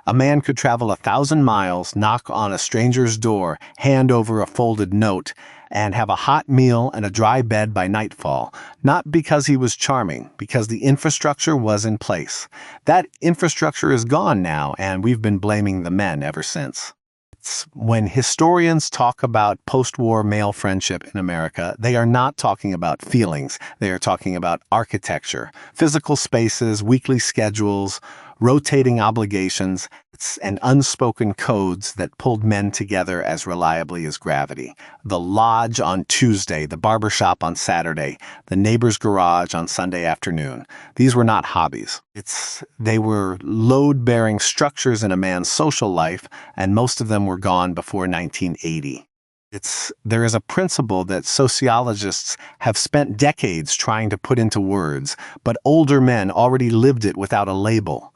A man could travel 1,000 miles, knock on a stranger's door, hand over a folded note, and have a hot meal and a dry bed by nightfall, not because he was charming, because the infrastructure was in place. That infrastructure is gone now, and we've been blaming the men ever since. When historians talk about post-war male friendship in America, they are not talking about feelings. They are talking about architecture, physical spaces, weekly schedules, rotating obligations, and unspoken codes that pulled men together as reliably as gravity. The lodge on Tuesday, the barbershop on Saturday, the neighbor's garage on Sunday afternoon. These were not hobbies. They were load-bearing structures in a man's social life, and most of them were gone before 1980. There is a principle that sociologists have spent decades trying to put into words, but older men already lived it without a label.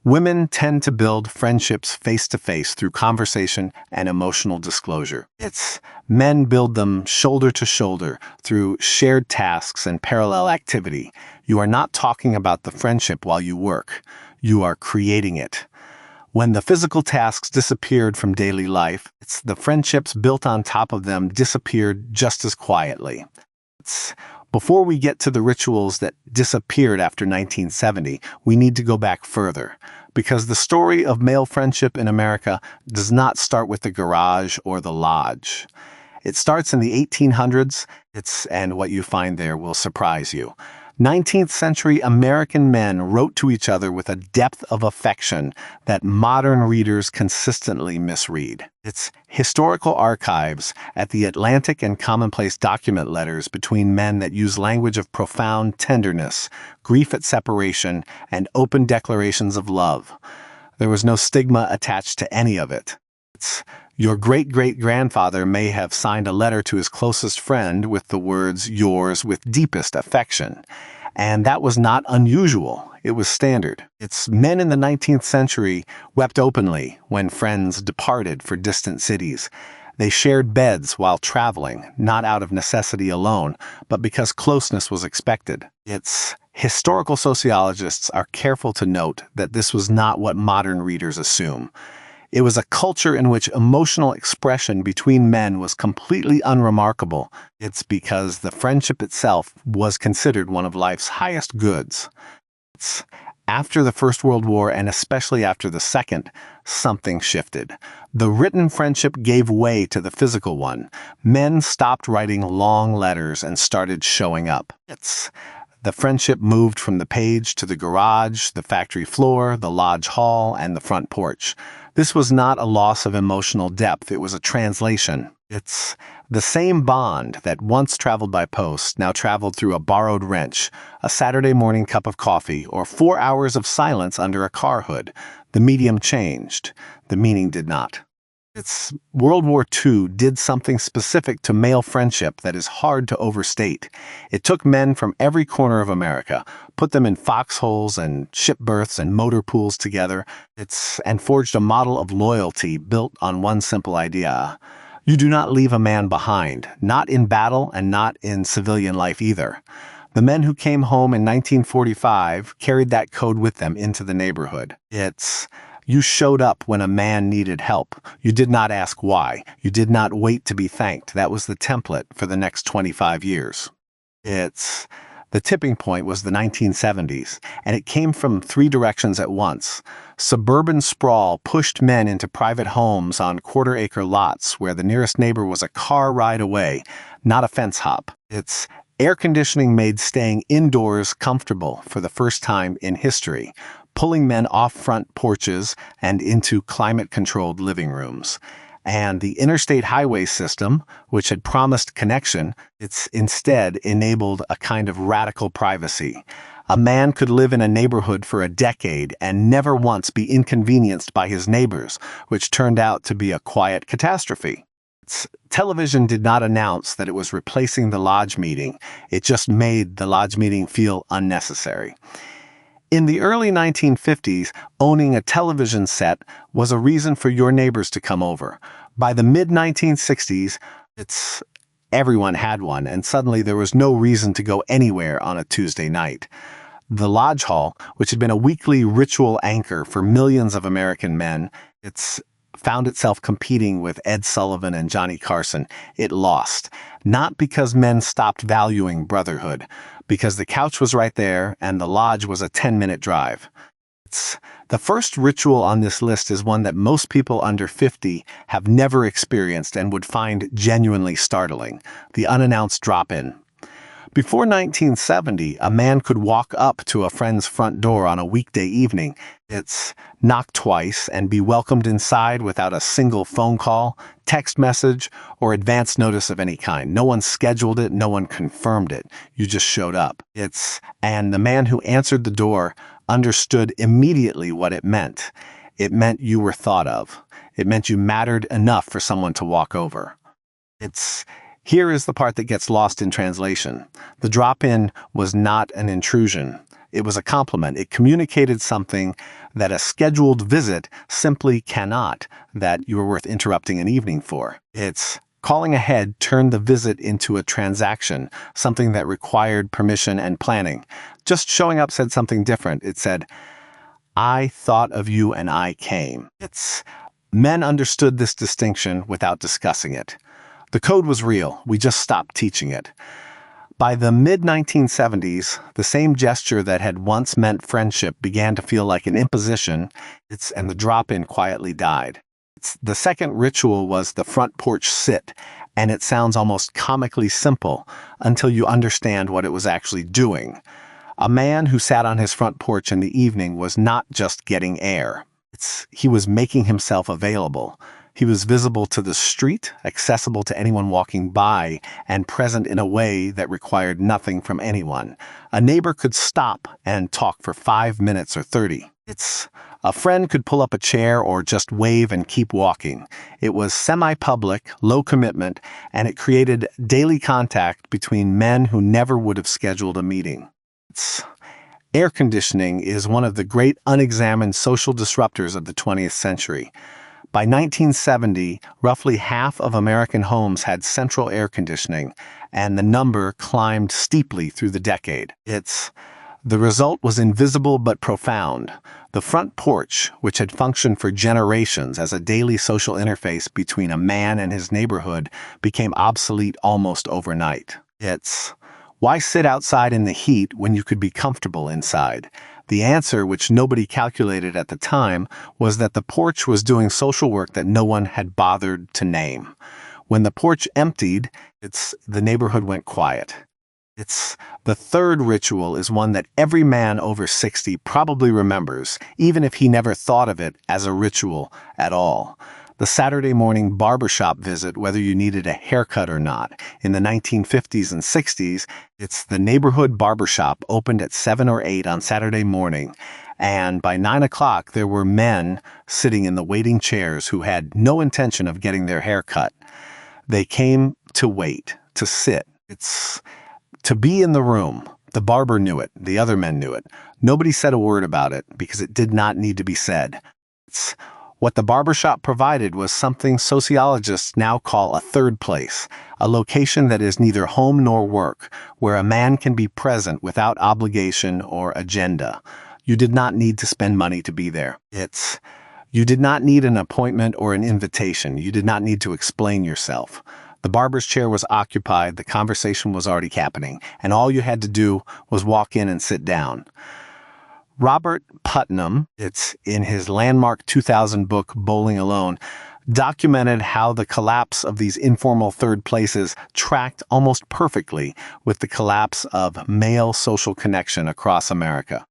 Women tend to build friendships face-to-face through conversation and emotional disclosure. Men build them shoulder to shoulder through shared tasks and parallel activity. You are not talking about the friendship while you work. You are creating it. When the physical tasks disappeared from daily life, the friendships built on top of them disappeared just as quietly. Before we get to the rituals that disappeared after 1970, we need to go back further, because the story of male friendship in America does not start with the garage or the lodge. It starts in the 1800s, and what you find there will surprise you. 19th century American men wrote to each other with a depth of affection that modern readers consistently misread. Historical archives at the Atlantic and commonplace document letters between men that use language of profound tenderness, grief at separation, and open declarations of love. There was no stigma attached to any of it. Your great-great-grandfather may have signed a letter to his closest friend with the words, "Yours with deepest affection." And that was not unusual. It was standard. Men in the 19th century wept openly when friends departed for distant cities. They shared beds while traveling, not out of necessity alone, but because closeness was expected. Historical sociologists are careful to note that this was not what modern readers assume. It was a culture in which emotional expression between men was completely unremarkable. It's because the friendship itself was considered one of life's highest goods. After the First World War, and especially after the Second, something shifted. The written friendship gave way to the physical one. Men stopped writing long letters and started showing up. The friendship moved from the page to the garage, the factory floor, the lodge hall, and the front porch. This was not a loss of emotional depth, it was a translation. The same bond that once traveled by post now traveled through a borrowed wrench, a Saturday morning cup of coffee, or 4 hours of silence under a car hood. The medium changed. The meaning did not. World War II did something specific to male friendship that is hard to overstate. It took men from every corner of America, put them in foxholes and ship berths and motor pools together, and forged a model of loyalty built on one simple idea. You do not leave a man behind, not in battle and not in civilian life either. The men who came home in 1945 carried that code with them into the neighborhood. You showed up when a man needed help. You did not ask why. You did not wait to be thanked. That was the template for the next 25 years. The tipping point was the 1970s, and it came from 3 directions at once. Suburban sprawl pushed men into private homes on quarter-acre lots where the nearest neighbor was a car ride away, not a fence hop. Air conditioning made staying indoors comfortable for the first time in history, pulling men off front porches and into climate-controlled living rooms. And the interstate highway system, which had promised connection, instead enabled a kind of radical privacy. A man could live in a neighborhood for a decade and never once be inconvenienced by his neighbors, which turned out to be a quiet catastrophe. Television did not announce that it was replacing the lodge meeting. It just made the lodge meeting feel unnecessary. In the early 1950s, owning a television set was a reason for your neighbors to come over. By the mid-1960s, everyone had one, and suddenly there was no reason to go anywhere on a Tuesday night. The lodge hall, which had been a weekly ritual anchor for millions of American men, it's found itself competing with Ed Sullivan and Johnny Carson. It lost, not because men stopped valuing brotherhood, because the couch was right there and the lodge was a 10-minute drive. The first ritual on this list is one that most people under 50 have never experienced and would find genuinely startling: the unannounced drop-in. Before 1970, a man could walk up to a friend's front door on a weekday evening. It's knock twice and be welcomed inside without a single phone call, text message, or advance notice of any kind. No one scheduled it, no one confirmed it. You just showed up. And the man who answered the door understood immediately what it meant. It meant you were thought of. It meant you mattered enough for someone to walk over. Here is the part that gets lost in translation. The drop-in was not an intrusion. It was a compliment. It communicated something that a scheduled visit simply cannot, that you were worth interrupting an evening for. Calling ahead turned the visit into a transaction, something that required permission and planning. Just showing up said something different. It said, "I thought of you and I came." Men understood this distinction without discussing it. The code was real. We just stopped teaching it. By the mid-1970s, the same gesture that had once meant friendship began to feel like an imposition, and the drop-in quietly died. The second ritual was the front porch sit, and it sounds almost comically simple until you understand what it was actually doing. A man who sat on his front porch in the evening was not just getting air. He was making himself available. He was visible to the street, accessible to anyone walking by, and present in a way that required nothing from anyone. A neighbor could stop and talk for 5 minutes or 30. A friend could pull up a chair or just wave and keep walking. It was semi-public, low commitment, and it created daily contact between men who never would have scheduled a meeting. Air conditioning is one of the great unexamined social disruptors of the 20th century. By 1970, roughly half of American homes had central air conditioning, and the number climbed steeply through the decade. The result was invisible but profound. The front porch, which had functioned for generations as a daily social interface between a man and his neighborhood, became obsolete almost overnight. Why sit outside in the heat when you could be comfortable inside? The answer, which nobody calculated at the time, was that the porch was doing social work that no one had bothered to name. When the porch emptied, the neighborhood went quiet. The third ritual is one that every man over 60 probably remembers, even if he never thought of it as a ritual at all. The Saturday morning barbershop visit, whether you needed a haircut or not. In the 1950s and 60s, the neighborhood barbershop opened at 7 or 8 on Saturday morning, and by 9 o'clock there were men sitting in the waiting chairs who had no intention of getting their hair cut. They came to wait, to sit. To be in the room. The barber knew it. The other men knew it. Nobody said a word about it because it did not need to be said. What the barbershop provided was something sociologists now call a third place, a location that is neither home nor work, where a man can be present without obligation or agenda. You did not need to spend money to be there. You did not need an appointment or an invitation. You did not need to explain yourself. The barber's chair was occupied, the conversation was already happening, and all you had to do was walk in and sit down. Robert Putnam, in his landmark 2000 book, Bowling Alone, documented how the collapse of these informal third places tracked almost perfectly with the collapse of male social connection across America.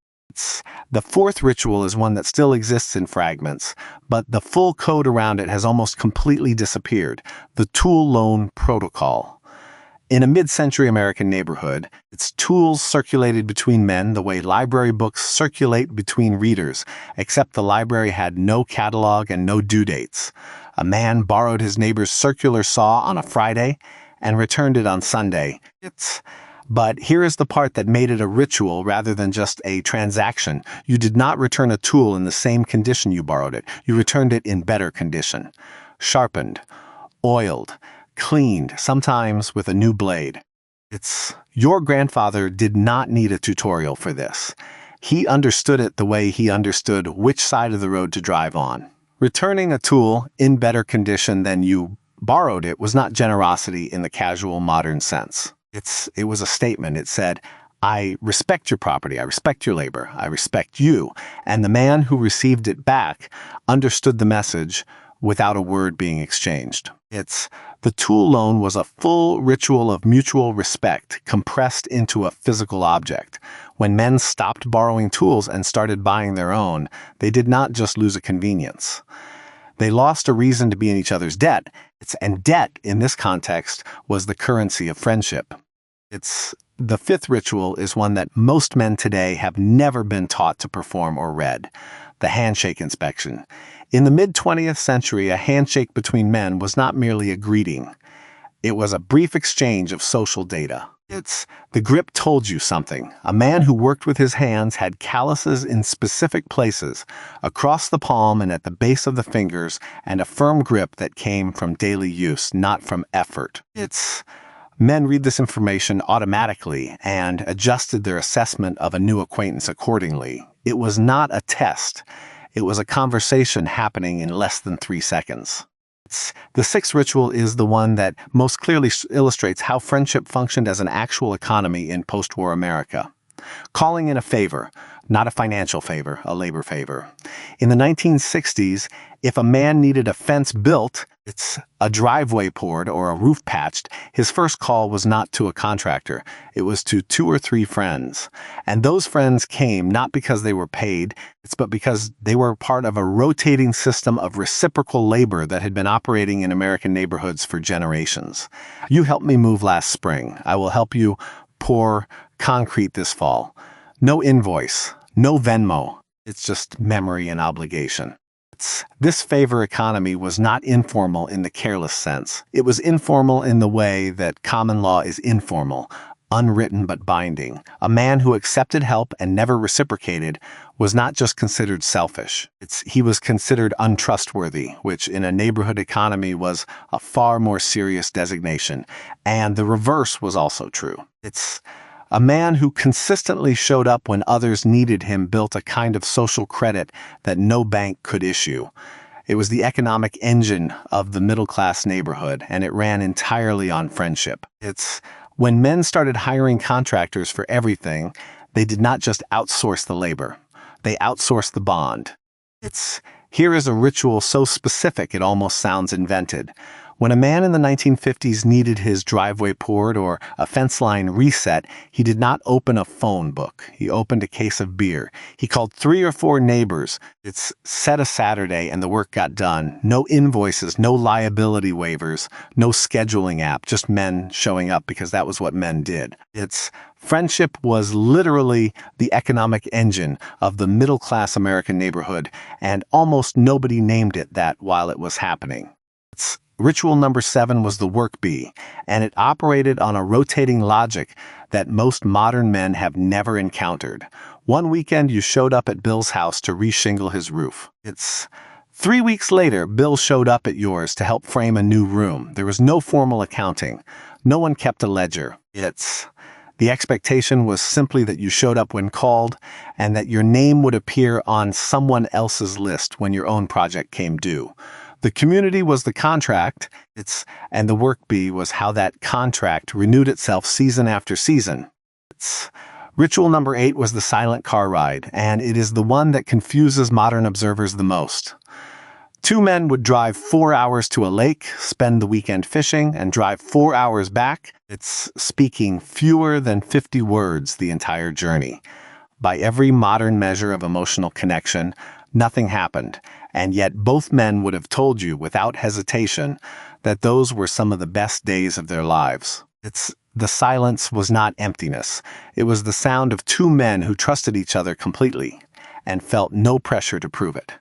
The fourth ritual is one that still exists in fragments, but the full code around it has almost completely disappeared: the tool loan protocol. In a mid-century American neighborhood, tools circulated between men the way library books circulate between readers, except the library had no catalog and no due dates. A man borrowed his neighbor's circular saw on a Friday and returned it on Sunday. But here is the part that made it a ritual rather than just a transaction. You did not return a tool in the same condition you borrowed it. You returned it in better condition. Sharpened, oiled, cleaned, sometimes with a new blade. Your grandfather did not need a tutorial for this. He understood it the way he understood which side of the road to drive on. Returning a tool in better condition than you borrowed it was not generosity in the casual modern sense. It was a statement. It said, I respect your property, I respect your labor, I respect you. And the man who received it back understood the message without a word being exchanged. The tool loan was a full ritual of mutual respect compressed into a physical object. When men stopped borrowing tools and started buying their own, they did not just lose a convenience. They lost a reason to be in each other's debt. And debt, in this context, was the currency of friendship. The fifth ritual is one that most men today have never been taught to perform or read: the handshake inspection. In the mid-20th century, a handshake between men was not merely a greeting. It was a brief exchange of social data. The grip told you something. A man who worked with his hands had calluses in specific places, across the palm and at the base of the fingers, and a firm grip that came from daily use, not from effort. Men read this information automatically and adjusted their assessment of a new acquaintance accordingly. It was not a test. It was a conversation happening in less than 3 seconds. The sixth ritual is the one that most clearly illustrates how friendship functioned as an actual economy in post-war America. Calling in a favor, not a financial favor, a labor favor. In the 1960s, if a man needed a fence built, a driveway poured, or a roof patched, his first call was not to a contractor. It was to 2 or 3 friends. And those friends came not because they were paid, but because they were part of a rotating system of reciprocal labor that had been operating in American neighborhoods for generations. You helped me move last spring. I will help you pour concrete this fall. No invoice, no Venmo. It's just memory and obligation. This favor economy was not informal in the careless sense. It was informal in the way that common law is informal, unwritten but binding. A man who accepted help and never reciprocated was not just considered selfish. He was considered untrustworthy, which in a neighborhood economy was a far more serious designation. And the reverse was also true. A man who consistently showed up when others needed him built a kind of social credit that no bank could issue. It was the economic engine of the middle-class neighborhood, and it ran entirely on friendship. When men started hiring contractors for everything, they did not just outsource the labor. They outsourced the bond. Here is a ritual so specific it almost sounds invented. When a man in the 1950s needed his driveway poured or a fence line reset, he did not open a phone book. He opened a case of beer. He called 3 or 4 neighbors. Set a Saturday and the work got done. No invoices, no liability waivers, no scheduling app, just men showing up because that was what men did. Friendship was literally the economic engine of the middle-class American neighborhood, and almost nobody named it that while it was happening. Ritual number 7 was the work bee, and it operated on a rotating logic that most modern men have never encountered. One weekend you showed up at Bill's house to reshingle his roof. 3 weeks later, Bill showed up at yours to help frame a new room. There was no formal accounting. No one kept a ledger. The expectation was simply that you showed up when called and that your name would appear on someone else's list when your own project came due. The community was the contract, and the work bee was how that contract renewed itself season after season. Ritual number 8 was the silent car ride, and it is the one that confuses modern observers the most. 2 men would drive 4 hours to a lake, spend the weekend fishing, and drive 4 hours back. Speaking fewer than 50 words the entire journey. By every modern measure of emotional connection, nothing happened, and yet both men would have told you without hesitation that those were some of the best days of their lives. The silence was not emptiness. It was the sound of 2 men who trusted each other completely and felt no pressure to prove it.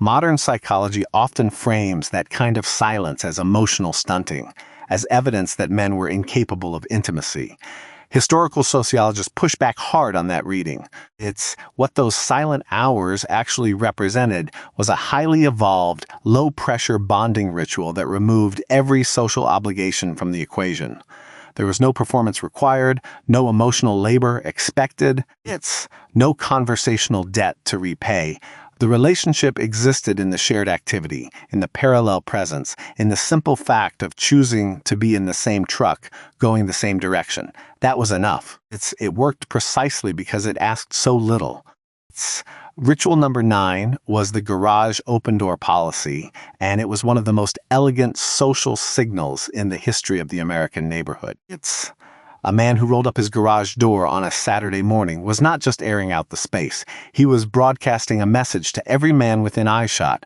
Modern psychology often frames that kind of silence as emotional stunting, as evidence that men were incapable of intimacy. Historical sociologists push back hard on that reading. What those silent hours actually represented was a highly evolved, low-pressure bonding ritual that removed every social obligation from the equation. There was no performance required, no emotional labor expected. It's no conversational debt to repay. The relationship existed in the shared activity, in the parallel presence, in the simple fact of choosing to be in the same truck, going the same direction. That was enough. It worked precisely because it asked so little. Ritual number 9 was the garage open-door policy, and it was one of the most elegant social signals in the history of the American neighborhood. A man who rolled up his garage door on a Saturday morning was not just airing out the space. He was broadcasting a message to every man within eyeshot.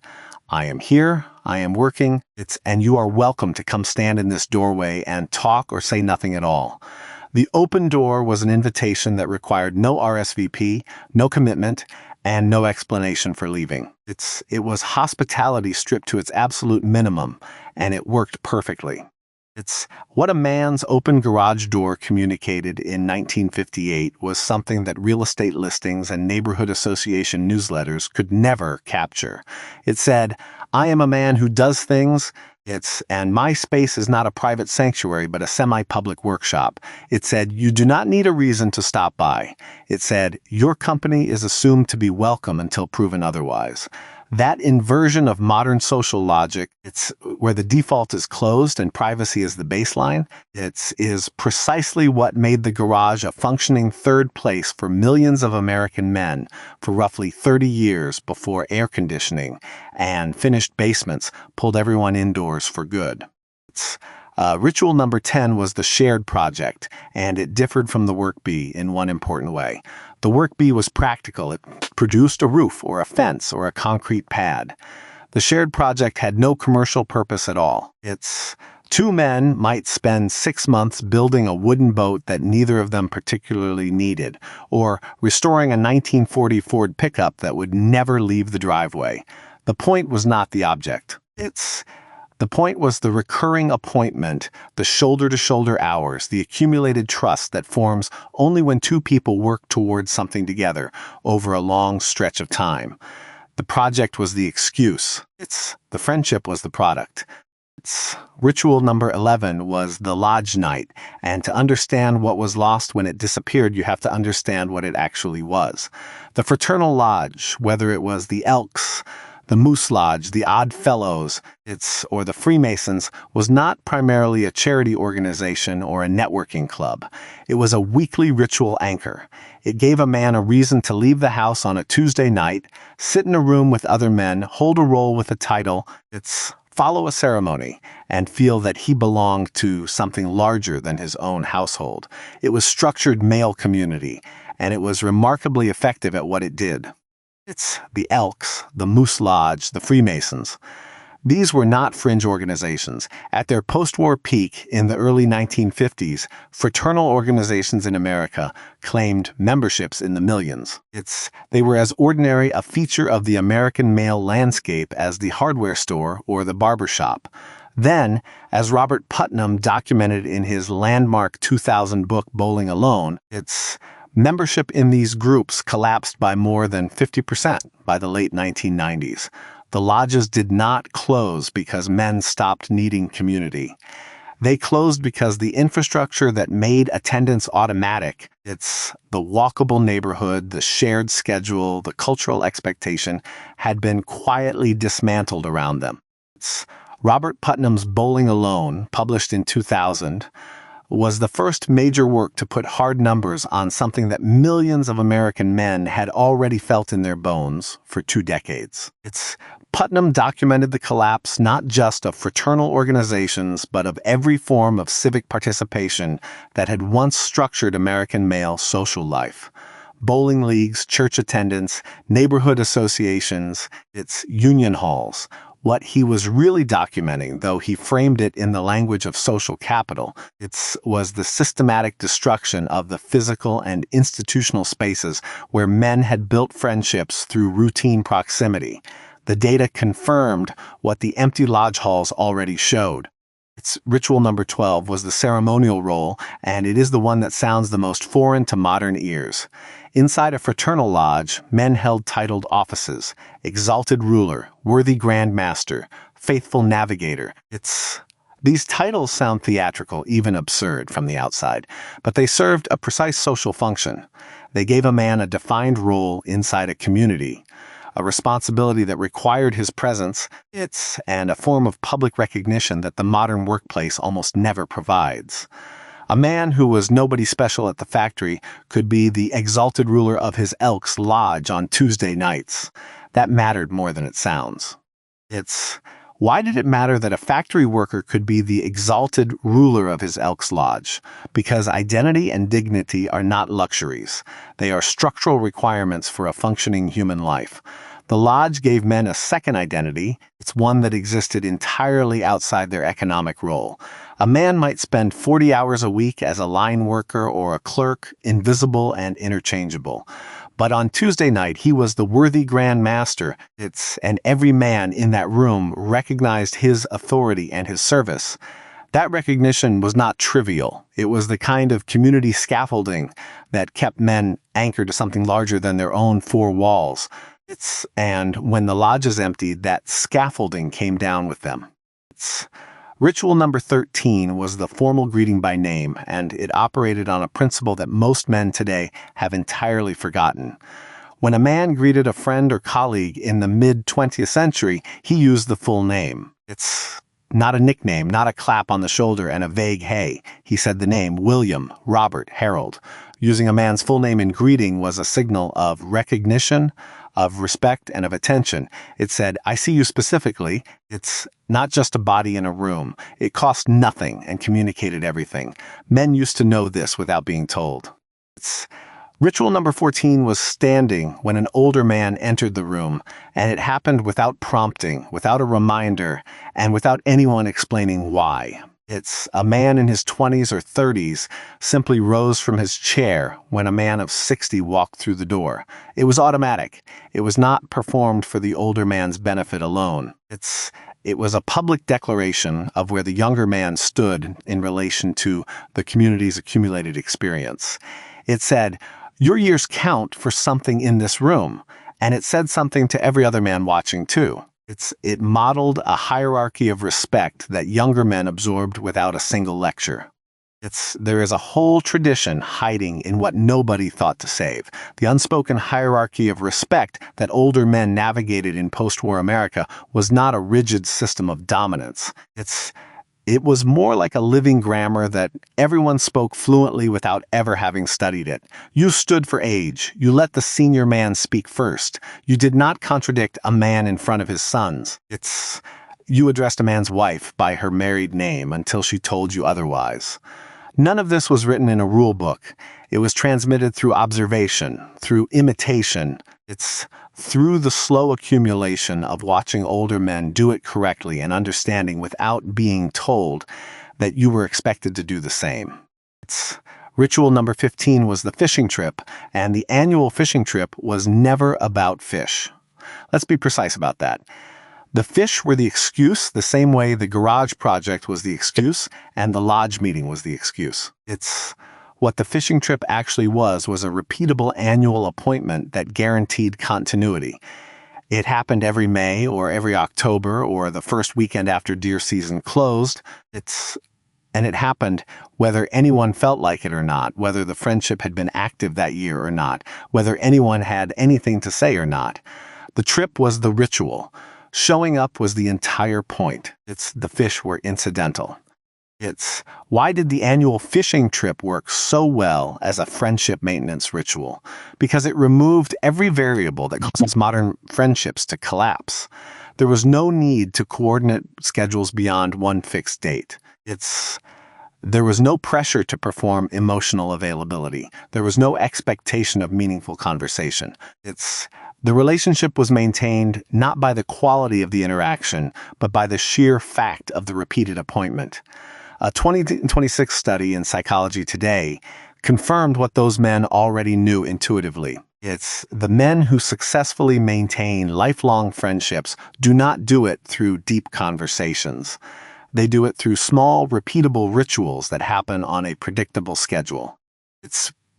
I am here, I am working, and you are welcome to come stand in this doorway and talk or say nothing at all. The open door was an invitation that required no RSVP, no commitment, and no explanation for leaving. It was hospitality stripped to its absolute minimum, and it worked perfectly. What a man's open garage door communicated in 1958 was something that real estate listings and neighborhood association newsletters could never capture. It said, I am a man who does things, and my space is not a private sanctuary but a semi-public workshop. It said, you do not need a reason to stop by. It said, your company is assumed to be welcome until proven otherwise. That inversion of modern social logic, where the default is closed and privacy is the baseline, is precisely what made the garage a functioning third place for millions of American men for roughly 30 years before air conditioning and finished basements pulled everyone indoors for good. Ritual number 10 was the shared project, and it differed from the work bee in one important way. The work bee was practical. It produced a roof or a fence or a concrete pad. The shared project had no commercial purpose at all. Two men might spend 6 months building a wooden boat that neither of them particularly needed, or restoring a 1940 Ford pickup that would never leave the driveway. The point was not the object. The point was the recurring appointment, the shoulder-to-shoulder hours, the accumulated trust that forms only when two people work towards something together over a long stretch of time. The project was the excuse. The friendship was the product. Ritual number 11 was the lodge night, and to understand what was lost when it disappeared, you have to understand what it actually was. The fraternal lodge, whether it was the Elks, the Moose Lodge, the Odd Fellows, or the Freemasons, was not primarily a charity organization or a networking club. It was a weekly ritual anchor. It gave a man a reason to leave the house on a Tuesday night, sit in a room with other men, hold a role with a title, follow a ceremony, and feel that he belonged to something larger than his own household. It was structured male community, and it was remarkably effective at what it did. The Elks, the Moose Lodge, the Freemasons. These were not fringe organizations. At their post-war peak in the early 1950s, fraternal organizations in America claimed memberships in the millions. They were as ordinary a feature of the American male landscape as the hardware store or the barbershop. Then, as Robert Putnam documented in his landmark 2000 book Bowling Alone, membership in these groups collapsed by more than 50% by the late 1990s. The lodges did not close because men stopped needing community. They closed because the infrastructure that made attendance automatic, the walkable neighborhood, the shared schedule, the cultural expectation, had been quietly dismantled around them. Robert Putnam's Bowling Alone, published in 2000, was the first major work to put hard numbers on something that millions of American men had already felt in their bones for 2 decades. Putnam documented the collapse not just of fraternal organizations, but of every form of civic participation that had once structured American male social life. Bowling leagues, church attendance, neighborhood associations, union halls. What he was really documenting, though he framed it in the language of social capital, was the systematic destruction of the physical and institutional spaces where men had built friendships through routine proximity. The data confirmed what the empty lodge halls already showed. Ritual number 12 was the ceremonial role, and it is the one that sounds the most foreign to modern ears. Inside a fraternal lodge, men held titled offices: exalted ruler, worthy grand master, faithful navigator. These titles sound theatrical, even absurd from the outside, but they served a precise social function. They gave a man a defined role inside a community, a responsibility that required his presence, and a form of public recognition that the modern workplace almost never provides. A man who was nobody special at the factory could be the exalted ruler of his Elks Lodge on Tuesday nights. That mattered more than it sounds. Why did it matter that a factory worker could be the exalted ruler of his Elks Lodge? Because identity and dignity are not luxuries. They are structural requirements for a functioning human life. The lodge gave men a second identity. It's one that existed entirely outside their economic role. A man might spend 40 hours a week as a line worker or a clerk, invisible and interchangeable. But on Tuesday night, he was the worthy Grand Master. And every man in that room recognized his authority and his service. That recognition was not trivial. It was the kind of community scaffolding that kept men anchored to something larger than their own four walls. And when the lodges emptied, that scaffolding came down with them. Ritual number 13 was the formal greeting by name, and it operated on a principle that most men today have entirely forgotten. When a man greeted a friend or colleague in the mid-20th century, he used the full name. It's not a nickname, not a clap on the shoulder and a vague hey. He said the name William, Robert, Harold. Using a man's full name in greeting was a signal of recognition, of respect, and of attention. It said, I see you specifically. It's not just a body in a room. It cost nothing and communicated everything. Men used to know this without being told. Ritual number 14 was standing when an older man entered the room, and it happened without prompting, without a reminder, and without anyone explaining why. A man in his 20s or 30s simply rose from his chair when a man of 60 walked through the door. It was automatic. It was not performed for the older man's benefit alone. It was a public declaration of where the younger man stood in relation to the community's accumulated experience. It said, your years count for something in this room, and it said something to every other man watching too. It modeled a hierarchy of respect that younger men absorbed without a single lecture. There is a whole tradition hiding in what nobody thought to save. The unspoken hierarchy of respect that older men navigated in post-war America was not a rigid system of dominance. It was more like a living grammar that everyone spoke fluently without ever having studied it. You stood for age. You let the senior man speak first. You did not contradict a man in front of his sons. You addressed a man's wife by her married name until she told you otherwise. None of this was written in a rule book. It was transmitted through observation, through imitation. Through the slow accumulation of watching older men do it correctly and understanding without being told that you were expected to do the same. Ritual number 15 was the fishing trip, and the annual fishing trip was never about fish. Let's be precise about that. The fish were the excuse, the same way the garage project was the excuse and the lodge meeting was the excuse. What the fishing trip actually was a repeatable annual appointment that guaranteed continuity. It happened every May or every October or the first weekend after deer season closed. And it happened whether anyone felt like it or not, whether the friendship had been active that year or not, whether anyone had anything to say or not. The trip was the ritual. Showing up was the entire point. The fish were incidental. Why did the annual fishing trip work so well as a friendship maintenance ritual? Because it removed every variable that causes modern friendships to collapse. There was no need to coordinate schedules beyond one fixed date. There was no pressure to perform emotional availability. There was no expectation of meaningful conversation. The relationship was maintained not by the quality of the interaction, but by the sheer fact of the repeated appointment. A 2026 study in Psychology Today confirmed what those men already knew intuitively. The men who successfully maintain lifelong friendships do not do it through deep conversations. They do it through small, repeatable rituals that happen on a predictable schedule.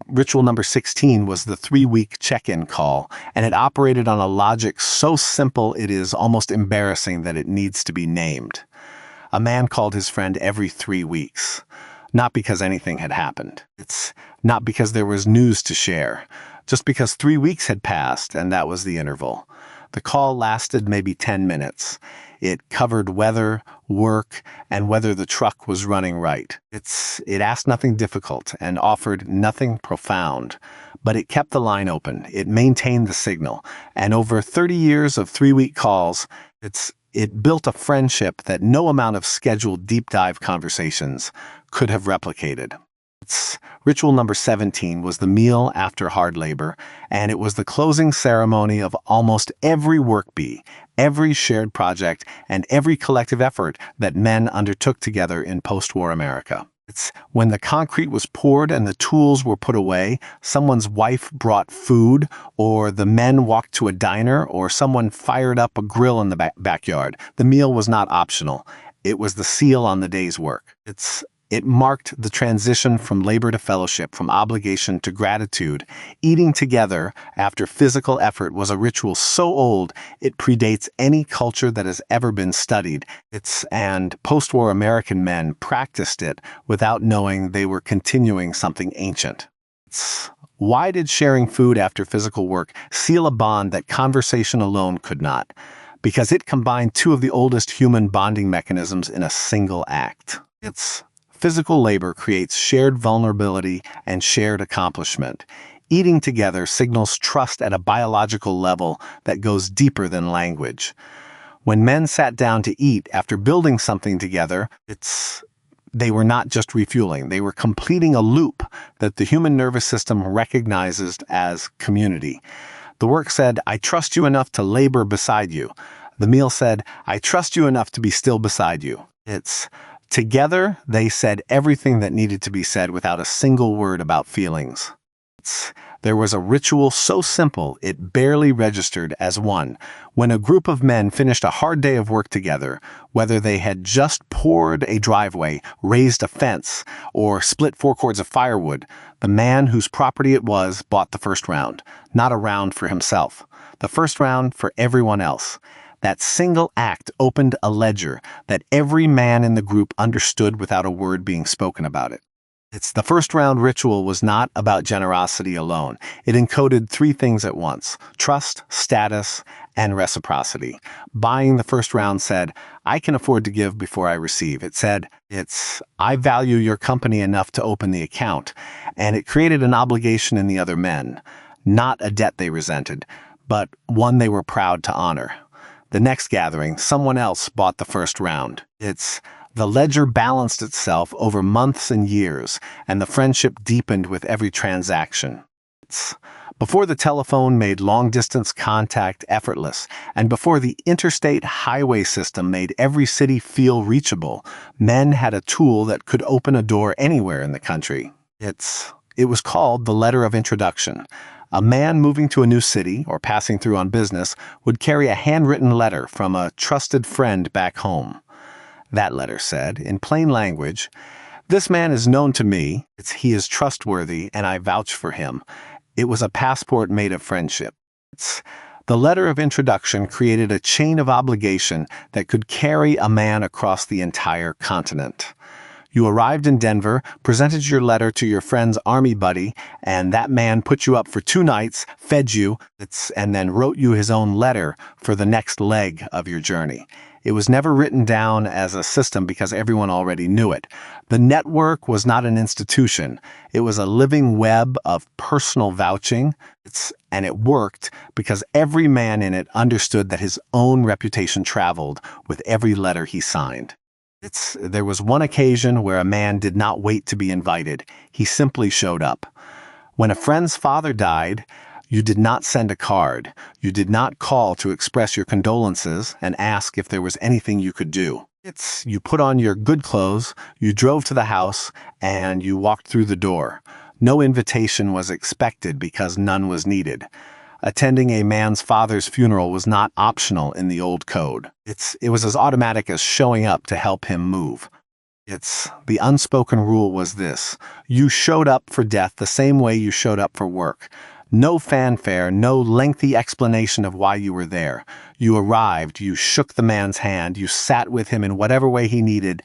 Ritual number 16 was the 3-week check-in call, and it operated on a logic so simple it is almost embarrassing that it needs to be named. A man called his friend every 3 weeks. Not because anything had happened. It's not because there was news to share. Just because 3 weeks had passed, and that was the interval. The call lasted maybe 10 minutes. It covered weather, work, and whether the truck was running right. It asked nothing difficult and offered nothing profound. But it kept the line open. It maintained the signal. And over 30 years of 3-week calls, it built a friendship that no amount of scheduled deep dive conversations could have replicated. Ritual number 17 was the meal after hard labor, and it was the closing ceremony of almost every work bee, every shared project, and every collective effort that men undertook together in post-war America. It's when the concrete was poured and the tools were put away, someone's wife brought food, or the men walked to a diner, or someone fired up a grill in the backyard. The meal was not optional. It was the seal on the day's work. It marked the transition from labor to fellowship, from obligation to gratitude. Eating together after physical effort was a ritual so old it predates any culture that has ever been studied. And post-war American men practiced it without knowing they were continuing something ancient. Why did sharing food after physical work seal a bond that conversation alone could not? Because it combined two of the oldest human bonding mechanisms in a single act. Physical labor creates shared vulnerability and shared accomplishment. Eating together signals trust at a biological level that goes deeper than language. When men sat down to eat after building something together, they were not just refueling, they were completing a loop that the human nervous system recognizes as community. The work said, "I trust you enough to labor beside you." The meal said, "I trust you enough to be still beside you." Together, they said everything that needed to be said without a single word about feelings. There was a ritual so simple it barely registered as one. When a group of men finished a hard day of work together, whether they had just poured a driveway, raised a fence, or split 4 cords of firewood, the man whose property it was bought the first round, not a round for himself. The first round for everyone else. That single act opened a ledger that every man in the group understood without a word being spoken about it. The first round ritual was not about generosity alone. It encoded 3 things at once: trust, status, and reciprocity. Buying the first round said, "I can afford to give before I receive." It said, "I value your company enough to open the account." And it created an obligation in the other men. Not a debt they resented, but one they were proud to honor. The next gathering, someone else bought the first round. The ledger balanced itself over months and years, and the friendship deepened with every transaction. Before the telephone made long-distance contact effortless, and before the interstate highway system made every city feel reachable, men had a tool that could open a door anywhere in the country. It was called the letter of introduction. A man moving to a new city or passing through on business would carry a handwritten letter from a trusted friend back home. That letter said, in plain language, "This man is known to me, he is trustworthy, and I vouch for him." It was a passport made of friendship. The letter of introduction created a chain of obligation that could carry a man across the entire continent. You arrived in Denver, presented your letter to your friend's army buddy, and that man put you up for 2 nights, fed you, and then wrote you his own letter for the next leg of your journey. It was never written down as a system because everyone already knew it. The network was not an institution. It was a living web of personal vouching, and it worked because every man in it understood that his own reputation traveled with every letter he signed. There was one occasion where a man did not wait to be invited. He simply showed up. When a friend's father died, you did not send a card. You did not call to express your condolences and ask if there was anything you could do. You put on your good clothes, you drove to the house, and you walked through the door. No invitation was expected because none was needed. Attending a man's father's funeral was not optional in the old code. It was as automatic as showing up to help him move. The unspoken rule was this: you showed up for death the same way you showed up for work. No fanfare, no lengthy explanation of why you were there. You arrived, you shook the man's hand, you sat with him in whatever way he needed,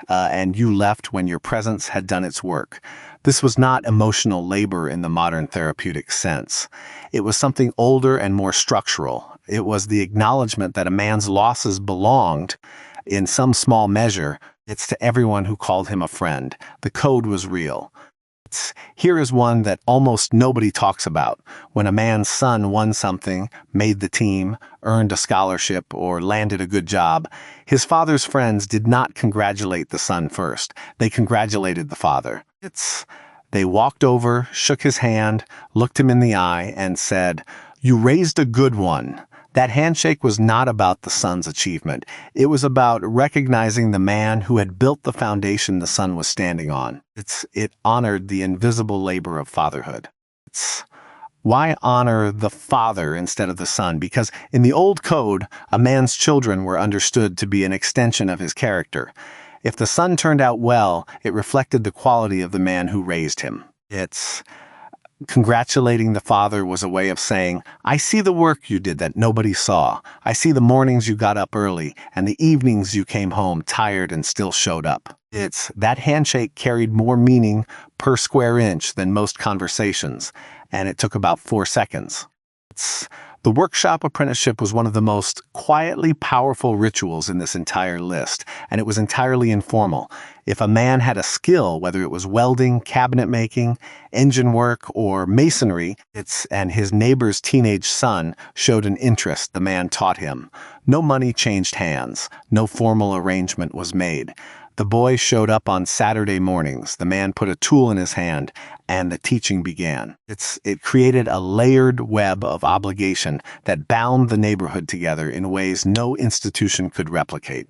and you left when your presence had done its work. This was not emotional labor in the modern therapeutic sense. It was something older and more structural. It was the acknowledgement that a man's losses belonged, in some small measure, to everyone who called him a friend. The code was real. Here is one that almost nobody talks about. When a man's son won something, made the team, earned a scholarship, or landed a good job, his father's friends did not congratulate the son first. They congratulated the father. They walked over, shook his hand, looked him in the eye, and said, "You raised a good one." That handshake was not about the son's achievement. It was about recognizing the man who had built the foundation the son was standing on. It honored the invisible labor of fatherhood. Why honor the father instead of the son? Because in the old code, a man's children were understood to be an extension of his character. If the son turned out well, it reflected the quality of the man who raised him. Congratulating the father was a way of saying, "I see the work you did that nobody saw. I see the mornings you got up early and the evenings you came home tired and still showed up." That handshake carried more meaning per square inch than most conversations, and it took about 4 seconds. The workshop apprenticeship was one of the most quietly powerful rituals in this entire list, and it was entirely informal. If a man had a skill, whether it was welding, cabinet making, engine work, or masonry, and his neighbor's teenage son showed an interest, the man taught him. No money changed hands. No formal arrangement was made. The boy showed up on Saturday mornings. The man put a tool in his hand, and the teaching began. It created a layered web of obligation that bound the neighborhood together in ways no institution could replicate.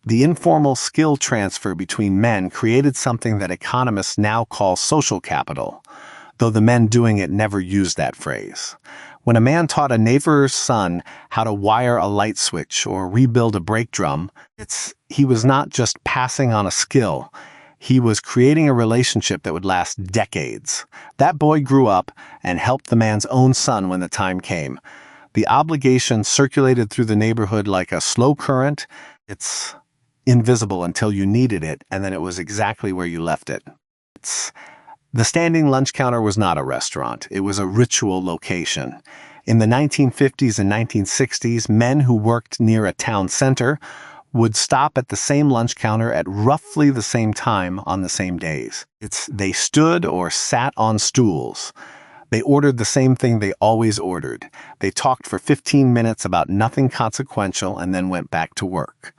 The informal skill transfer between men created something that economists now call social capital, though the men doing it never used that phrase. When a man taught a neighbor's son how to wire a light switch or rebuild a brake drum, he was not just passing on a skill. He was creating a relationship that would last decades. That boy grew up and helped the man's own son when the time came. The obligation circulated through the neighborhood like a slow current. It's invisible until you needed it, and then it was exactly where you left it. The standing lunch counter was not a restaurant. It was a ritual location. In the 1950s and 1960s, men who worked near a town center would stop at the same lunch counter at roughly the same time on the same days. They stood or sat on stools. They ordered the same thing they always ordered. They talked for 15 minutes about nothing consequential and then went back to work.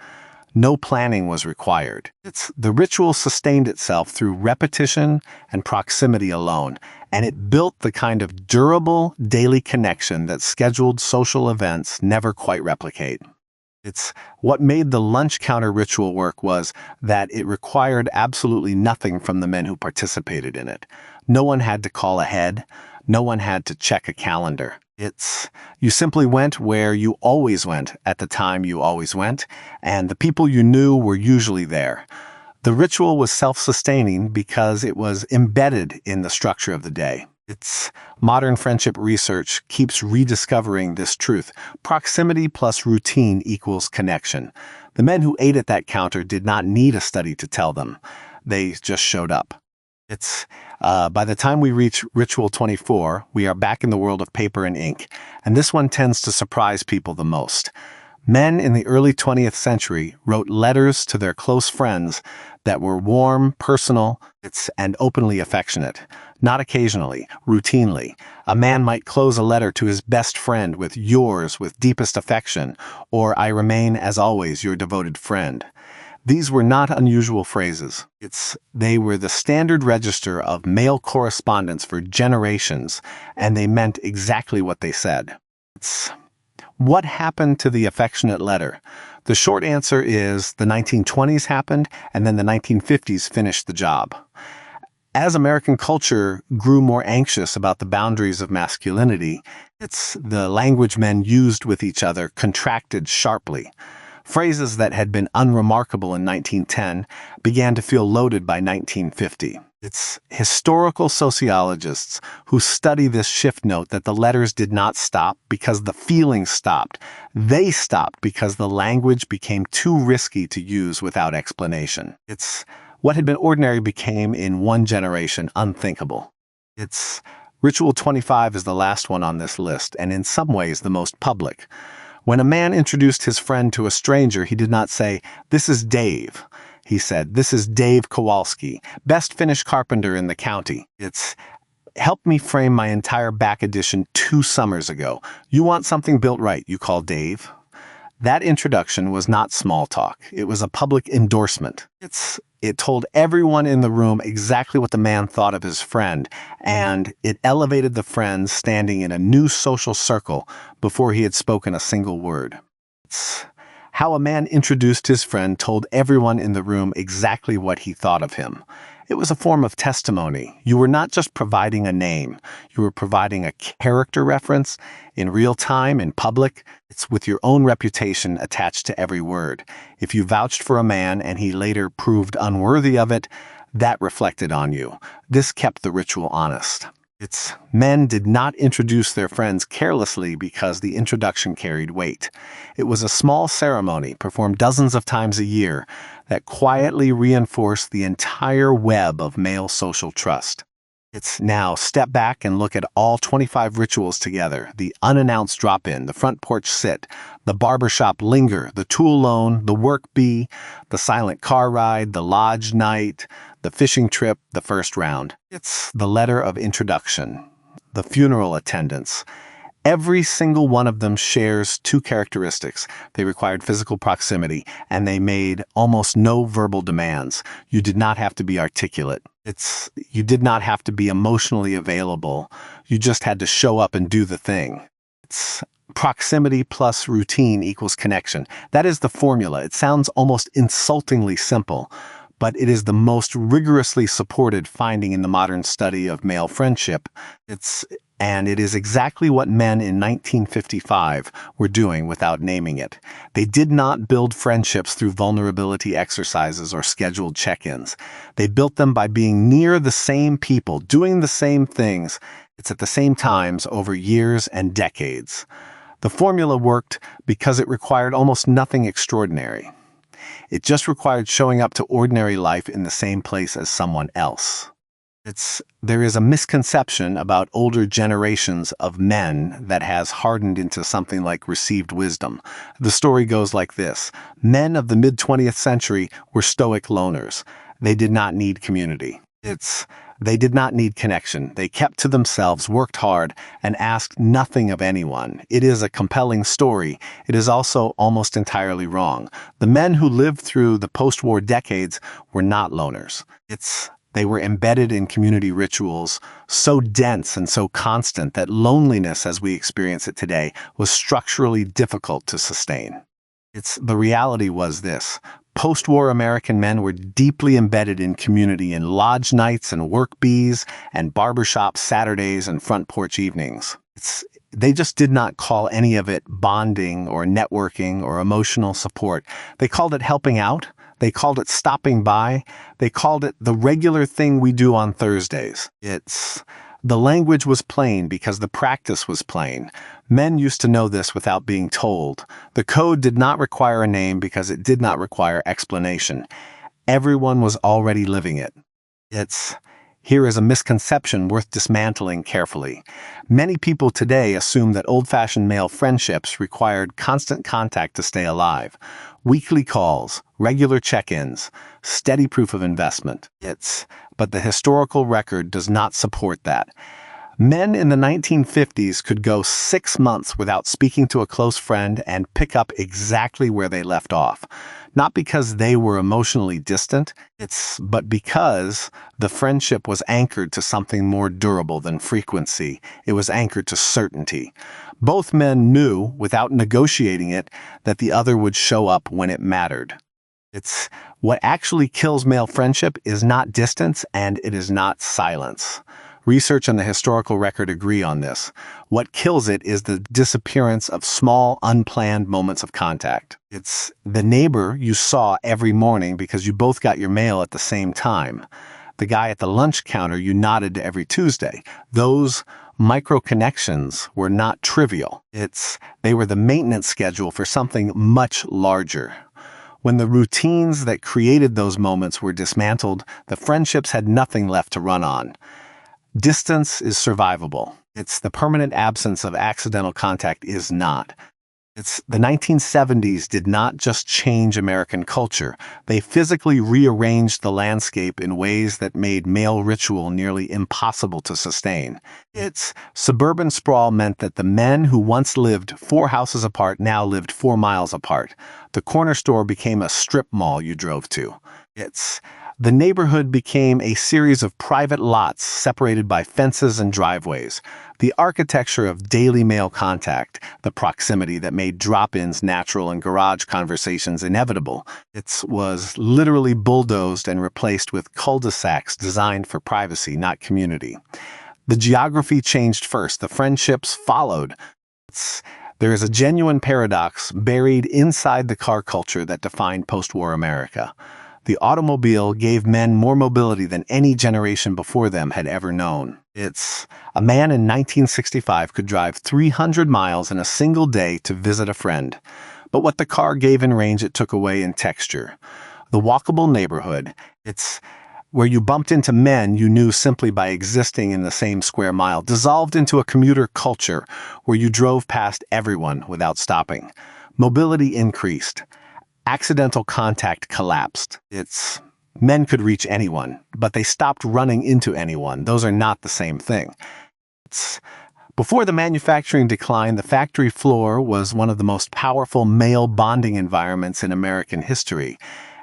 No planning was required. The ritual sustained itself through repetition and proximity alone, and it built the kind of durable daily connection that scheduled social events never quite replicate. What made the lunch counter ritual work was that it required absolutely nothing from the men who participated in it. No one had to call ahead. No one had to check a calendar. You simply went where you always went at the time you always went, and the people you knew were usually there. The ritual was self-sustaining because it was embedded in the structure of the day. Modern friendship research keeps rediscovering this truth. Proximity plus routine equals connection. The men who ate at that counter did not need a study to tell them. They just showed up. By the time we reach Ritual 24, we are back in the world of paper and ink, and this one tends to surprise people the most. Men in the early 20th century wrote letters to their close friends that were warm, personal, and openly affectionate. Not occasionally, routinely. A man might close a letter to his best friend with "yours with deepest affection," or "I remain, as always, your devoted friend." These were not unusual phrases. They were the standard register of male correspondence for generations, and they meant exactly what they said. What happened to the affectionate letter? The short answer is the 1920s happened, and then the 1950s finished the job. As American culture grew more anxious about the boundaries of masculinity, the language men used with each other contracted sharply. Phrases that had been unremarkable in 1910 began to feel loaded by 1950. It's historical sociologists who study this shift note that the letters did not stop because the feelings stopped. They stopped because the language became too risky to use without explanation. It's what had been ordinary became in one generation unthinkable. It's Ritual 25 is the last one on this list, and in some ways the most public. When a man introduced his friend to a stranger, he did not say, "This is Dave." He said, "This is Dave Kowalski, best finished carpenter in the county." It's helped me frame my entire back addition 2 summers ago. You want something built right, you call Dave. That introduction was not small talk. It was a public endorsement. It told everyone in the room exactly what the man thought of his friend, and it elevated the friend standing in a new social circle before he had spoken a single word. It's how a man introduced his friend told everyone in the room exactly what he thought of him. It was a form of testimony. You were not just providing a name. You were providing a character reference in real time, in public. It's with your own reputation attached to every word. If you vouched for a man and he later proved unworthy of it, that reflected on you. This kept the ritual honest. Men did not introduce their friends carelessly because the introduction carried weight. It was a small ceremony performed dozens of times a year that quietly reinforced the entire web of male social trust. It's now step back and look at all 25 rituals together: the unannounced drop-in, the front porch sit, the barbershop linger, the tool loan, the work bee, the silent car ride, the lodge night, the fishing trip, the first round. It's the letter of introduction, the funeral attendance. Every single one of them shares 2 characteristics. They required physical proximity, and they made almost no verbal demands. You did not have to be articulate. You did not have to be emotionally available. You just had to show up and do the thing. Proximity plus routine equals connection. That is the formula. It sounds almost insultingly simple, but it is the most rigorously supported finding in the modern study of male friendship. And it is exactly what men in 1955 were doing without naming it. They did not build friendships through vulnerability exercises or scheduled check-ins. They built them by being near the same people, doing the same things. It's at the same times over years and decades. The formula worked because it required almost nothing extraordinary. It just required showing up to ordinary life in the same place as someone else. There is a misconception about older generations of men that has hardened into something like received wisdom. The story goes like this. Men of the mid-20th century were Stoic loners. They did not need community. They did not need connection. They kept to themselves, worked hard, and asked nothing of anyone. It is a compelling story. It is also almost entirely wrong. The men who lived through the post-war decades were not loners. They were embedded in community rituals so dense and so constant that loneliness as we experience it today was structurally difficult to sustain. The reality was this. Post-war American men were deeply embedded in community in lodge nights and work bees and barbershop Saturdays and front porch evenings. They just did not call any of it bonding or networking or emotional support. They called it helping out. They called it stopping by. They called it the regular thing we do on Thursdays. The language was plain because the practice was plain. Men used to know this without being told. The code did not require a name because it did not require explanation. Everyone was already living it. Here is a misconception worth dismantling carefully. Many people today assume that old-fashioned male friendships required constant contact to stay alive. Weekly calls, regular check-ins, steady proof of investment. But the historical record does not support that. Men in the 1950s could go 6 months without speaking to a close friend and pick up exactly where they left off. Not because they were emotionally distant, but because the friendship was anchored to something more durable than frequency. It was anchored to certainty. Both men knew, without negotiating it, that the other would show up when it mattered. What actually kills male friendship is not distance and it is not silence. Research and the historical record agree on this. What kills it is the disappearance of small, unplanned moments of contact. It's the neighbor you saw every morning because you both got your mail at the same time. the guy at the lunch counter you nodded to every Tuesday. Those micro connections were not trivial. They were the maintenance schedule for something much larger. When the routines that created those moments were dismantled, the friendships had nothing left to run on. Distance is survivable. The permanent absence of accidental contact is not. The 1970s did not just change American culture. They physically rearranged the landscape in ways that made male ritual nearly impossible to sustain. Suburban sprawl meant that the men who once lived 4 houses apart now lived 4 miles apart. The corner store became a strip mall you drove to. The neighborhood became a series of private lots separated by fences and driveways. The architecture of daily male contact, the proximity that made drop-ins natural and garage conversations inevitable, was literally bulldozed and replaced with cul-de-sacs designed for privacy, not community. The geography changed first. The friendships followed. There is a genuine paradox buried inside the car culture that defined post-war America. The automobile gave men more mobility than any generation before them had ever known. A man in 1965 could drive 300 miles in a single day to visit a friend. But what the car gave in range, it took away in texture. The walkable neighborhood, where you bumped into men you knew simply by existing in the same square mile, dissolved into a commuter culture where you drove past everyone without stopping. Mobility increased. Accidental contact collapsed. Men could reach anyone, but they stopped running into anyone. Those are not the same thing. Before the manufacturing decline, the factory floor was one of the most powerful male bonding environments in American history,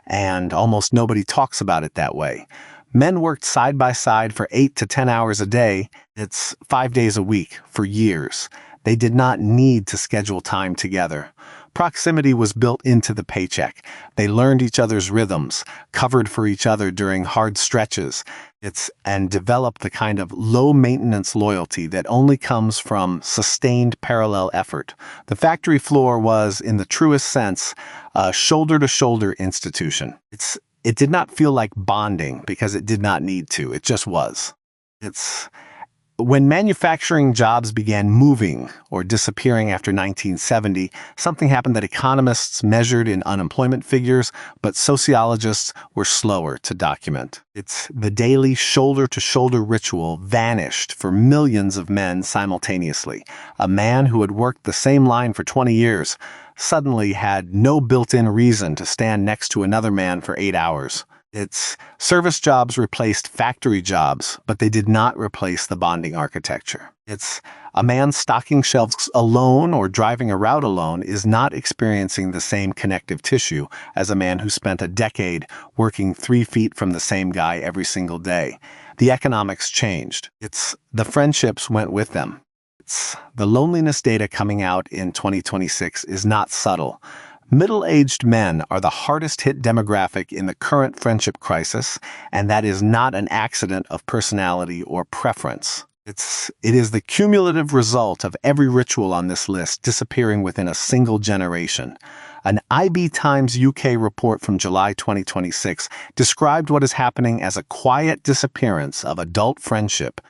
and almost nobody talks about it that way. Men worked side by side for 8 to 10 hours a day. 5 days a week for years. They did not need to schedule time together. Proximity was built into the paycheck. They learned each other's rhythms, covered for each other during hard stretches, and developed the kind of low-maintenance loyalty that only comes from sustained parallel effort. The factory floor was, in the truest sense, a shoulder-to-shoulder institution. It did not feel like bonding because it did not need to. It just was. When manufacturing jobs began moving or disappearing after 1970, something happened that economists measured in unemployment figures, but sociologists were slower to document. The daily shoulder-to-shoulder ritual vanished for millions of men simultaneously. A man who had worked the same line for 20 years suddenly had no built-in reason to stand next to another man for 8 hours. Service jobs replaced factory jobs, but they did not replace the bonding architecture. A man stocking shelves alone or driving a route alone is not experiencing the same connective tissue as a man who spent a decade working 3 feet from the same guy every single day. The economics changed. The friendships went with them. The loneliness data coming out in 2026 is not subtle. Middle-aged men are the hardest-hit demographic in the current friendship crisis, and that is not an accident of personality or preference. It is the cumulative result of every ritual on this list disappearing within a single generation. An IB Times UK report from July 2026 described what is happening as a quiet disappearance of adult friendship.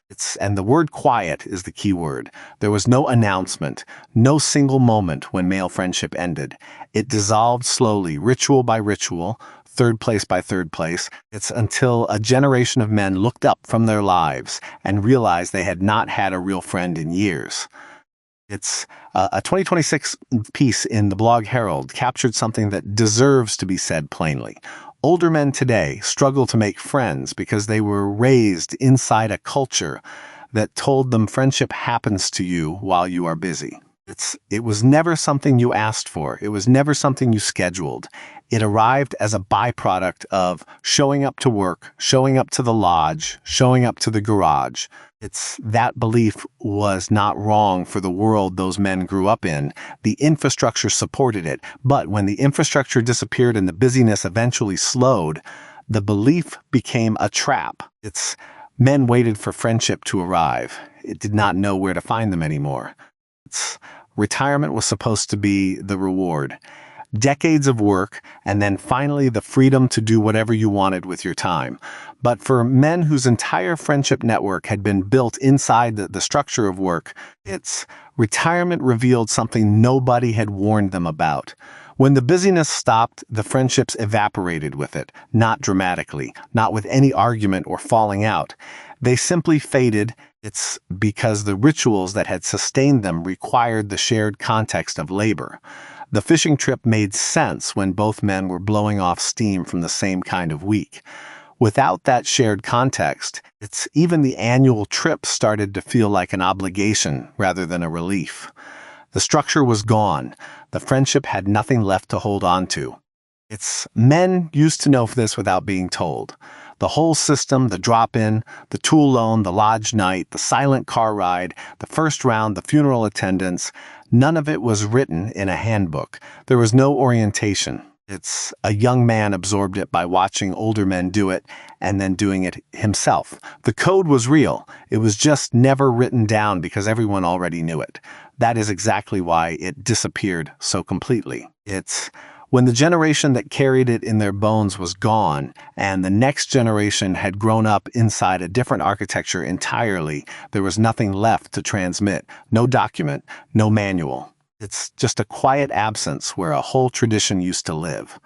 And the word quiet is the key word. There was no announcement, no single moment when male friendship ended. It dissolved slowly, ritual by ritual, third place by third place. Until a generation of men looked up from their lives and realized they had not had a real friend in years. A 2026 piece in the blog Herald captured something that deserves to be said plainly. Older men today struggle to make friends because they were raised inside a culture that told them friendship happens to you while you are busy. It was never something you asked for. It was never something you scheduled. It arrived as a byproduct of showing up to work, showing up to the lodge, showing up to the garage. That belief was not wrong for the world those men grew up in. The infrastructure supported it. But when the infrastructure disappeared and the busyness eventually slowed, the belief became a trap. Men waited for friendship to arrive. It did not know where to find them anymore. Retirement was supposed to be the reward. decades of work, and then finally the freedom to do whatever you wanted with your time. But for men whose entire friendship network had been built inside the structure of work, its retirement revealed something nobody had warned them about. When the busyness stopped, the friendships evaporated with it, not dramatically, not with any argument or falling out. They simply faded. It's because the rituals that had sustained them required the shared context of labor. The fishing trip made sense when both men were blowing off steam from the same kind of week. Without that shared context, even the annual trip started to feel like an obligation rather than a relief. The structure was gone. The friendship had nothing left to hold on to. Men used to know this without being told. The whole system, the drop-in, the tool loan, the lodge night, the silent car ride, the first round, the funeral attendance, none of it was written in a handbook. There was no orientation. A young man absorbed it by watching older men do it and then doing it himself. The code was real. It was just never written down because everyone already knew it. That is exactly why it disappeared so completely. When the generation that carried it in their bones was gone and the next generation had grown up inside a different architecture entirely, there was nothing left to transmit. No document, no manual. It's just a quiet absence where a whole tradition used to live.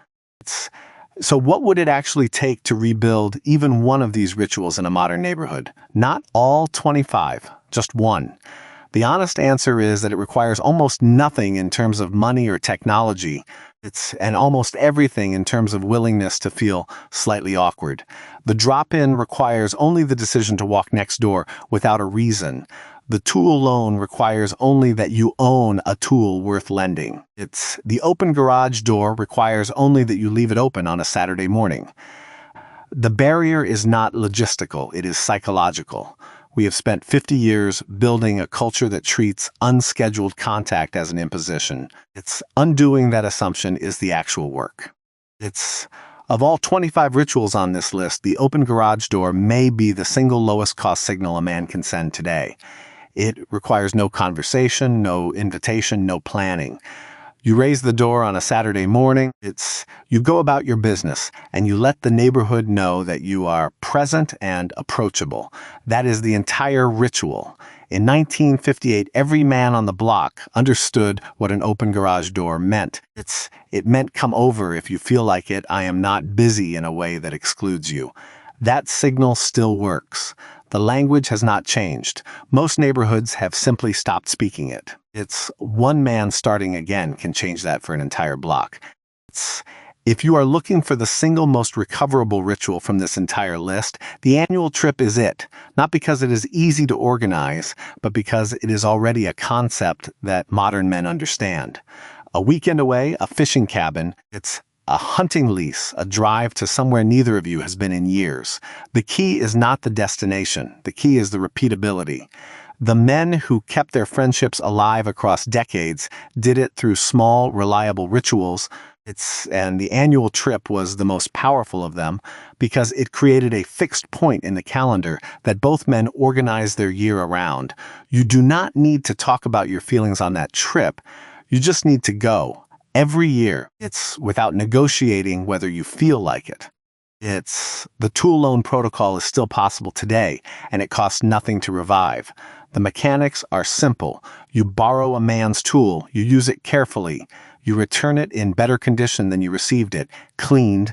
So what would it actually take to rebuild even one of these rituals in a modern neighborhood? Not all 25, just one. The honest answer is that it requires almost nothing in terms of money or technology. And almost everything in terms of willingness to feel slightly awkward. The drop-in requires only the decision to walk next door without a reason. The tool loan requires only that you own a tool worth lending. The open garage door requires only that you leave it open on a Saturday morning. The barrier is not logistical, it is psychological. We have spent 50 years building a culture that treats unscheduled contact as an imposition. Undoing that assumption is the actual work. Of all 25 rituals on this list, the open garage door may be the single lowest cost signal a man can send today. It requires no conversation, no invitation, no planning. You raise the door on a Saturday morning. You go about your business, and you let the neighborhood know that you are present and approachable. That is the entire ritual. In 1958, every man on the block understood what an open garage door meant. It meant come over if you feel like it. I am not busy in a way that excludes you. That signal still works. The language has not changed. Most neighborhoods have simply stopped speaking it. One man starting again can change that for an entire block. If you are looking for the single most recoverable ritual from this entire list, the annual trip is it. Not because it is easy to organize, but because it is already a concept that modern men understand. A weekend away, a fishing cabin, a hunting lease, a drive to somewhere neither of you has been in years. The key is not the destination. The key is the repeatability. The men who kept their friendships alive across decades did it through small, reliable rituals. And the annual trip was the most powerful of them because it created a fixed point in the calendar that both men organized their year around. You do not need to talk about your feelings on that trip. You just need to go. Every year, without negotiating whether you feel like it. The tool loan protocol is still possible today, and it costs nothing to revive. The mechanics are simple. You borrow a man's tool, you use it carefully, you return it in better condition than you received it, cleaned,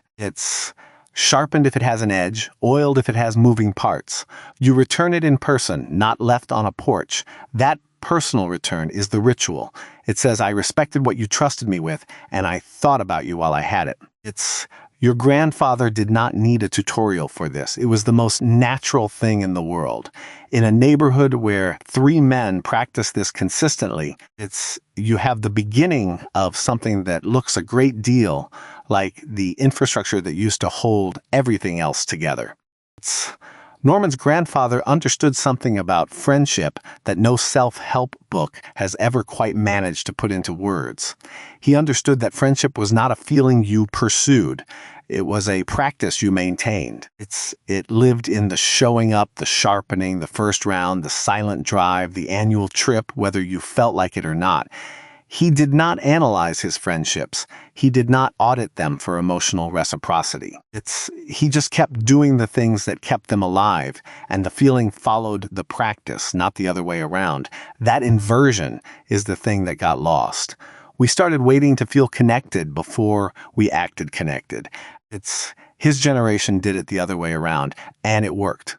sharpened if it has an edge, oiled if it has moving parts. You return it in person, not left on a porch. That personal return is the ritual. It says, I respected what you trusted me with, and I thought about you while I had it. Your grandfather did not need a tutorial for this. It was the most natural thing in the world. In a neighborhood where 3 men practice this consistently, you have the beginning of something that looks a great deal like the infrastructure that used to hold everything else together. Norman's grandfather understood something about friendship that no self-help book has ever quite managed to put into words. He understood that friendship was not a feeling you pursued. It was a practice you maintained. It lived in the showing up, the sharpening, the first round, the silent drive, the annual trip, whether you felt like it or not. He did not analyze his friendships. He did not audit them for emotional reciprocity. He just kept doing the things that kept them alive, and the feeling followed the practice, not the other way around. That inversion is the thing that got lost. We started waiting to feel connected before we acted connected. His generation did it the other way around, and it worked.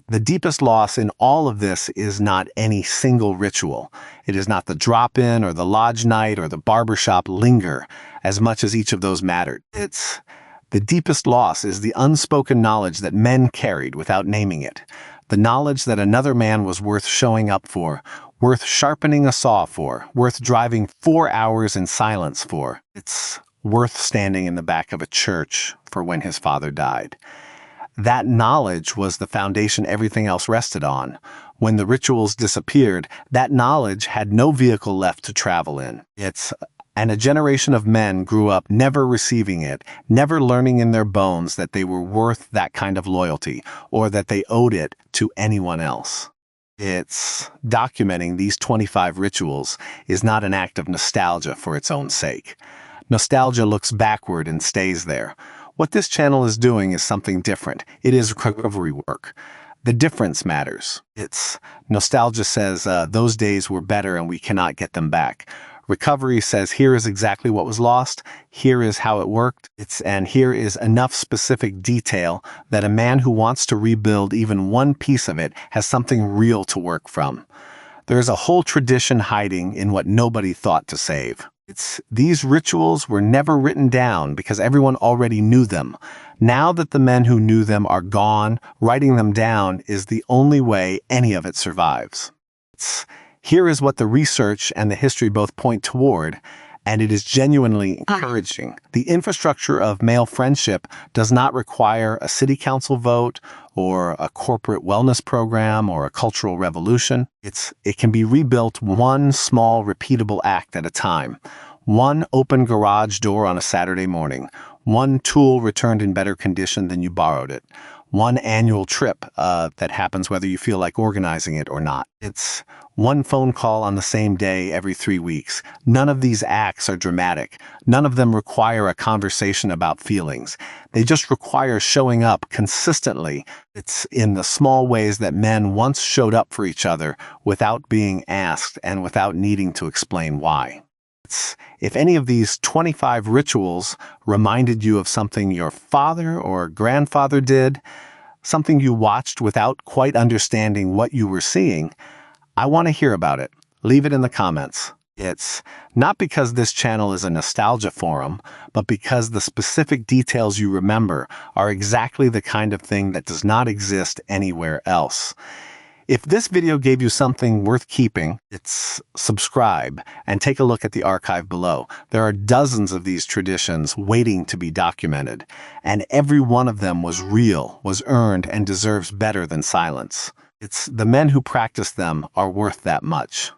The deepest loss in all of this is not any single ritual. It is not the drop-in or the lodge night or the barbershop linger, as much as each of those mattered. The deepest loss is the unspoken knowledge that men carried without naming it. The knowledge that another man was worth showing up for, worth sharpening a saw for, worth driving 4 hours in silence for. It's worth standing in the back of a church for when his father died. That knowledge was the foundation everything else rested on. When the rituals disappeared, that knowledge had no vehicle left to travel in. And a generation of men grew up never receiving it, never learning in their bones that they were worth that kind of loyalty, or that they owed it to anyone else. Documenting these 25 rituals is not an act of nostalgia for its own sake. Nostalgia looks backward and stays there. What this channel is doing is something different. It is recovery work. The difference matters. Nostalgia says those days were better and we cannot get them back. Recovery says here is exactly what was lost, here is how it worked, and here is enough specific detail that a man who wants to rebuild even one piece of it has something real to work from. There is a whole tradition hiding in what nobody thought to save. These rituals were never written down because everyone already knew them. Now that the men who knew them are gone, writing them down is the only way any of it survives. Here is what the research and the history both point toward, and it is genuinely encouraging. The infrastructure of male friendship does not require a city council vote or a corporate wellness program or a cultural revolution. It can be rebuilt one small, repeatable act at a time. One open garage door on a Saturday morning. One tool returned in better condition than you borrowed it. One annual trip that happens whether you feel like organizing it or not. One phone call on the same day every 3 weeks. None of these acts are dramatic. None of them require a conversation about feelings. They just require showing up consistently. It's in the small ways that men once showed up for each other without being asked and without needing to explain why. If any of these 25 rituals reminded you of something your father or grandfather did, something you watched without quite understanding what you were seeing, I want to hear about it. Leave it in the comments. It's not because this channel is a nostalgia forum, but because the specific details you remember are exactly the kind of thing that does not exist anywhere else. If this video gave you something worth keeping, subscribe and take a look at the archive below. There are dozens of these traditions waiting to be documented, and every one of them was real, was earned, and deserves better than silence. The men who practice them are worth that much.